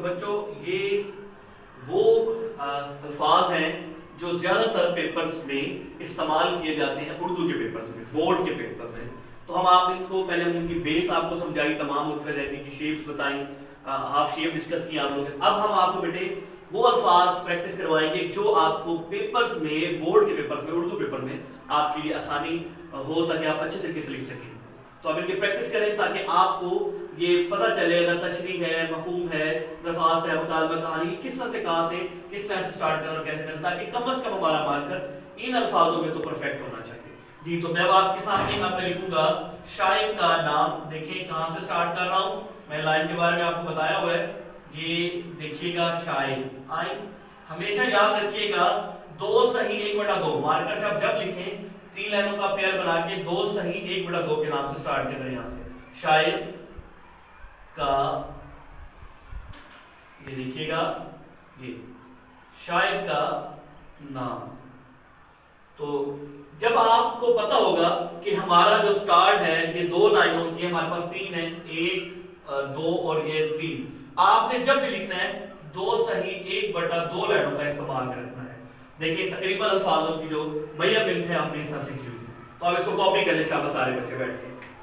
بچوں یہ وہ الفاظ ہیں جو زیادہ تر پیپرز میں استعمال کیے جاتے ہیں اردو کے پیپرز میں، بورڈ کے پیپر میں. تو ہم آپ ان کو پہلے ہم ان کی بیس آپ کو سمجھائی، تمام عرف ذیلی کی شیپس بتائیں، ہاف شیپ ڈسکس کی آپ لوگوں نے. اب ہم آپ کو بیٹے وہ الفاظ پریکٹس کروائیں گے جو آپ کو پیپرز میں، بورڈ کے پیپرز میں، اردو پیپر میں آپ کے لیے آسانی ہو تاکہ آپ اچھے طریقے سے لکھ سکیں. تو آپ ان کی پریکٹس کریں تاکہ آپ کو یہ پتہ چلے اگر تشریح ہے، مفہوم ہے، درخواست ہے، مکالمہ کہانی، کس طرح سے کہاں سے کس طرح سے سٹارٹ کرنا اور کیسے کرنا، تاکہ کم از کم ہمارا مارکر ان الفاظوں میں تو پرفیکٹ ہونا چاہیے. جی تو میں آپ کے سامنے یہاں پہ لکھوں گا شاعر کا نام. دیکھیں کہاں سے سٹارٹ کر رہا ہوں میں، لائن کے بارے میں آپ کو بتایا ہوا ہے. یہ دیکھیے گا شاعر آئیں. ہمیشہ یاد رکھیے گا 2 صحیح 1/2 مارکر سے آپ جب لکھیں 3 لائنوں کا پیئر بنا کے 2 صحیح 1/2 کے نام سے سٹارٹ کر رہے ہیں. یہاں سے شاعر کا، یہ دیکھیے گا یہ شاعر کا نام. تو جب آپ کو پتا ہوگا کہ ہمارا جو سٹارٹ ہے یہ 2 لائنوں کی، ہمارے پاس 3 ہیں، 1 2 اور یہ 3. آپ نے جب بھی لکھنا ہے 2 صحیح 1/2 لائنوں کا استعمال کرنا ہے. دیکھیں تقریباً الفاظوں کی جو میجرمنٹ ہے ہم نے اس طرح سیکھی ہوئی ہے. تو آپ اس کو کاپی کر لیں شاباش سارے بچے بیٹھ کے.